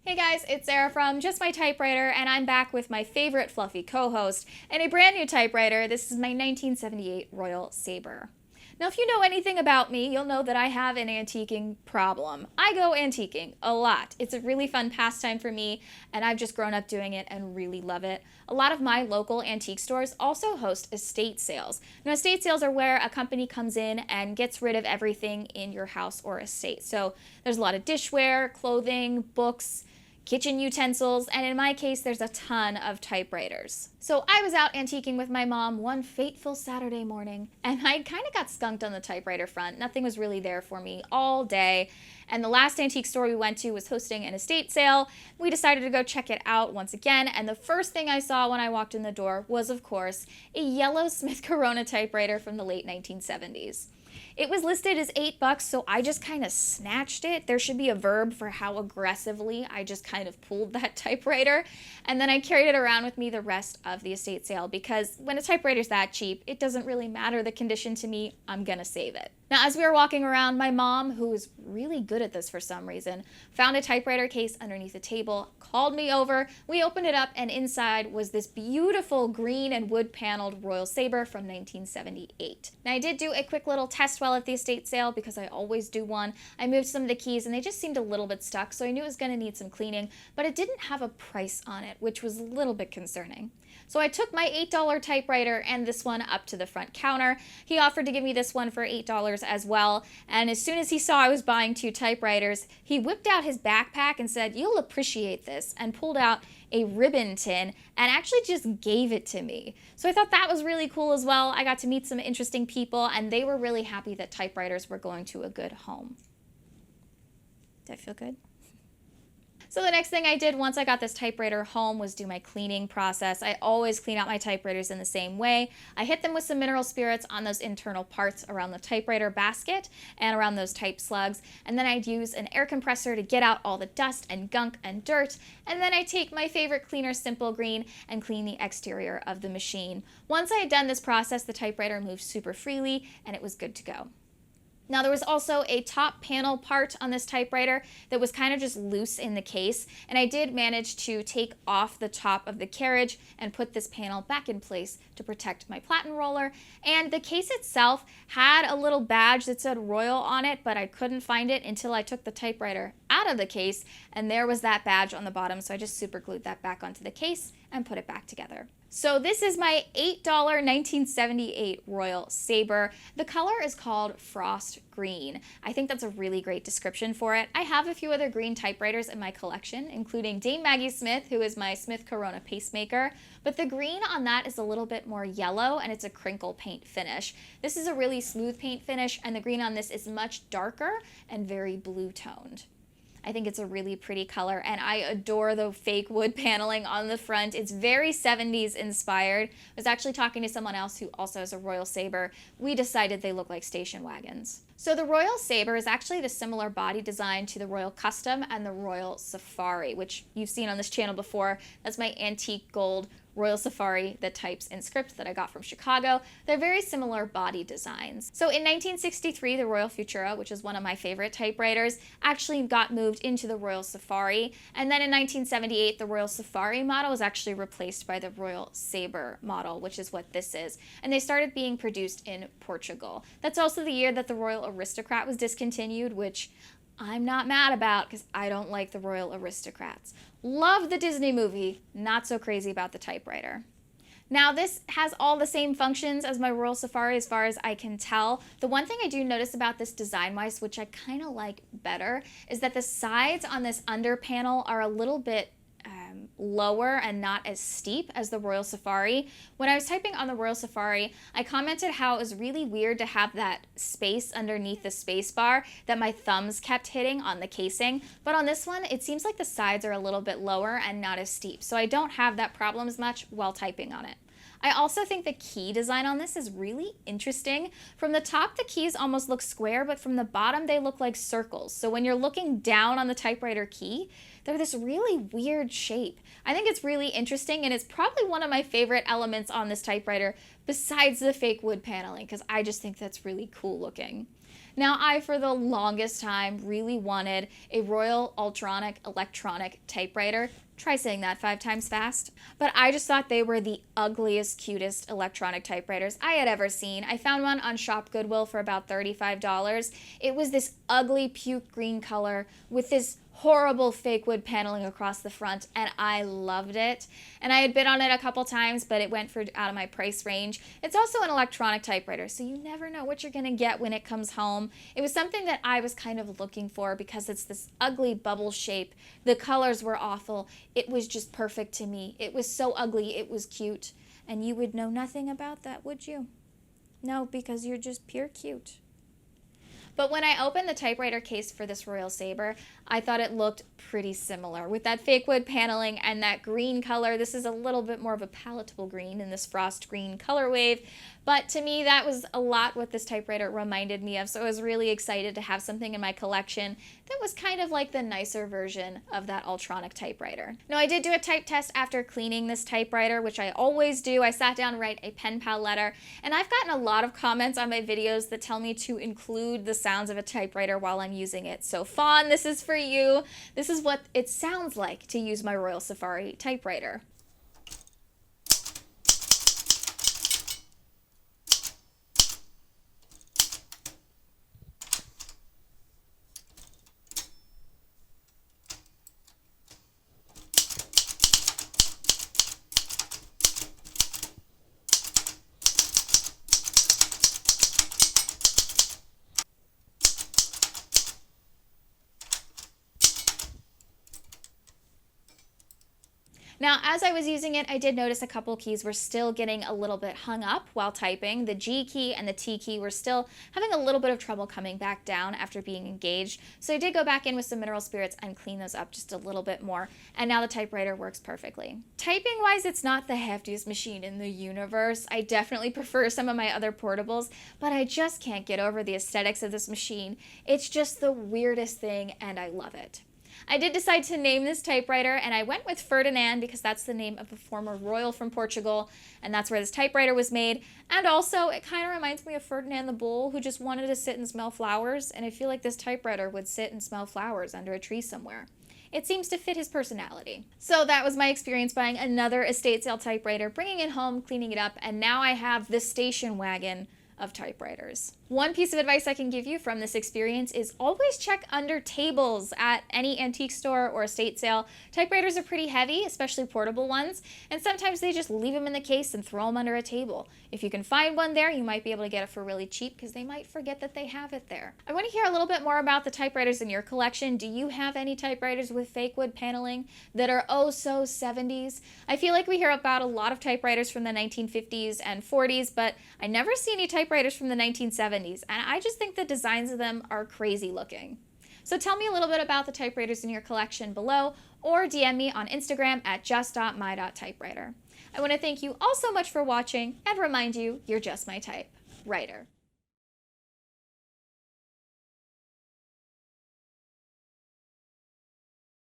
Hey guys, it's Sarah from Just My Typewriter, and I'm back with my favorite fluffy co-host and a brand new typewriter. This is my 1978 Royal Sabre. Now, if you know anything about me, you'll know that I have an antiquing problem. I go antiquing a lot. It's a really fun pastime for me, and I've just grown up doing it and really love it. A lot of my local antique stores also host estate sales. Now, estate sales are where a company comes in and gets rid of everything in your house or estate. So there's a lot of dishware, clothing, books, kitchen utensils, and in my case, there's a ton of typewriters. So I was out antiquing with my mom one fateful Saturday morning, and I kind of got skunked on the typewriter front. Nothing was really there for me all day, and the last antique store we went to was hosting an estate sale. We decided to go check it out once again, and the first thing I saw when I walked in the door was, of course, a yellow Smith Corona typewriter from the late 1970s. It was listed as $8, so I just kind of snatched it. There should be a verb for how aggressively I just kind of pulled that typewriter. And then I carried it around with me the rest of the estate sale because when a typewriter's that cheap, it doesn't really matter the condition to me. I'm gonna save it. Now, as we were walking around, my mom, who is really good at this for some reason, found a typewriter case underneath the table, called me over, we opened it up, and inside was this beautiful green and wood paneled Royal Sabre from 1978. Now, I did do a quick little test while at the estate sale because I always do one. I moved some of the keys and they just seemed a little bit stuck, so I knew it was going to need some cleaning, but it didn't have a price on it, which was a little bit concerning. So I took my $8 typewriter and this one up to the front counter. He offered to give me this one for $8 as well, and as soon as he saw I was buying two typewriters, he whipped out his backpack and said, "You'll appreciate this," and pulled out a ribbon tin and actually just gave it to me. So I thought that was really cool as well. I got to meet some interesting people, and they were really happy that typewriters were going to a good home. Did I feel good? So the next thing I did once I got this typewriter home was do my cleaning process. I always clean out my typewriters in the same way. I hit them with some mineral spirits on those internal parts around the typewriter basket and around those type slugs. And then I'd use an air compressor to get out all the dust and gunk and dirt. And then I take my favorite cleaner, Simple Green, and clean the exterior of the machine. Once I had done this process, the typewriter moved super freely and it was good to go. Now, there was also a top panel part on this typewriter that was kind of just loose in the case, and I did manage to take off the top of the carriage and put this panel back in place to protect my platen roller. And the case itself had a little badge that said Royal on it, but I couldn't find it until I took the typewriter out of the case, and there was that badge on the bottom, so I just super glued that back onto the case and put it back together. So this is my $8 1978 Royal Sabre. The color is called Frost Green. I think that's a really great description for it. I have a few other green typewriters in my collection, including Dame Maggie Smith, who is my Smith Corona pacemaker, but the green on that is a little bit more yellow and it's a crinkle paint finish. This is a really smooth paint finish, and the green on this is much darker and very blue toned. I think it's a really pretty color, and I adore the fake wood paneling on the front. It's very 70s inspired. I was actually talking to someone else who also has a Royal Sabre. We decided they look like station wagons. So the Royal Sabre is actually the similar body design to the Royal Custom and the Royal Safari, which you've seen on this channel before. That's my antique gold Royal Safari that types in script that I got from Chicago. They're very similar body designs. So in 1963, the Royal Futura, which is one of my favorite typewriters, actually got moved into the Royal Safari. And then in 1978, the Royal Safari model was actually replaced by the Royal Sabre model, which is what this is. And they started being produced in Portugal. That's also the year that the Royal Aristocrat was discontinued, which I'm not mad about because I don't like the Royal Aristocrats. Love the Disney movie, not so crazy about the typewriter. Now, this has all the same functions as my Royal Safari as far as I can tell. The one thing I do notice about this design-wise, which I kind of like better, is that the sides on this under panel are a little bit lower and not as steep as the Royal Safari. When I was typing on the Royal Safari, I commented how it was really weird to have that space underneath the space bar that my thumbs kept hitting on the casing, but on this one it seems like the sides are a little bit lower and not as steep, so I don't have that problem as much while typing on it. I also think the key design on this is really interesting. From the top, the keys almost look square, but from the bottom, they look like circles. So when you're looking down on the typewriter key, they're this really weird shape. I think it's really interesting, and it's probably one of my favorite elements on this typewriter, besides the fake wood paneling, because I just think that's really cool looking. Now, I, for the longest time, really wanted a Royal Ultronic electronic typewriter. Try saying that 5 times fast. But I just thought they were the ugliest, cutest electronic typewriters I had ever seen. I found one on Shop Goodwill for about $35. It was this ugly puke green color with this horrible fake wood paneling across the front, and I loved it. And I had bid on it a couple times, but it went for out of my price range. It's also an electronic typewriter, so you never know what you're gonna get when it comes home. It was something that I was kind of looking for because it's this ugly bubble shape. The colors were awful. It was just perfect to me. It was so ugly, it was cute. And you would know nothing about that, would you? No, because you're just pure cute. But when I opened the typewriter case for this Royal Sabre, I thought it looked pretty similar. With that fake wood paneling and that green color, this is a little bit more of a palatable green in this frost green color wave. But to me, that was a lot what this typewriter reminded me of. So I was really excited to have something in my collection that was kind of like the nicer version of that Ultronic typewriter. Now, I did do a type test after cleaning this typewriter, which I always do. I sat down to write a pen pal letter, and I've gotten a lot of comments on my videos that tell me to include the sounds of a typewriter while I'm using it. So Fawn, this is for you. This is what it sounds like to use my Royal Safari typewriter. Now, as I was using it, I did notice a couple keys were still getting a little bit hung up while typing. The G key and the T key were still having a little bit of trouble coming back down after being engaged. So I did go back in with some mineral spirits and clean those up just a little bit more. And now the typewriter works perfectly. Typing-wise, it's not the heftiest machine in the universe. I definitely prefer some of my other portables, but I just can't get over the aesthetics of this machine. It's just the weirdest thing, and I love it. I did decide to name this typewriter, and I went with Ferdinand because that's the name of a former royal from Portugal, and that's where this typewriter was made. And also, it kind of reminds me of Ferdinand the Bull, who just wanted to sit and smell flowers, and I feel like this typewriter would sit and smell flowers under a tree somewhere. It seems to fit his personality. So that was my experience buying another estate sale typewriter, bringing it home, cleaning it up, and now I have the station wagon of typewriters. One piece of advice I can give you from this experience is always check under tables at any antique store or estate sale. Typewriters are pretty heavy, especially portable ones, and sometimes they just leave them in the case and throw them under a table. If you can find one there, you might be able to get it for really cheap because they might forget that they have it there. I want to hear a little bit more about the typewriters in your collection. Do you have any typewriters with fake wood paneling that are oh so 70s? I feel like we hear about a lot of typewriters from the 1950s and 40s, but I never see any typewriters from the 1970s. And I just think the designs of them are crazy looking. So tell me a little bit about the typewriters in your collection below, or DM me on Instagram at just.my.typewriter. I want to thank you all so much for watching and remind you, you're just my type writer.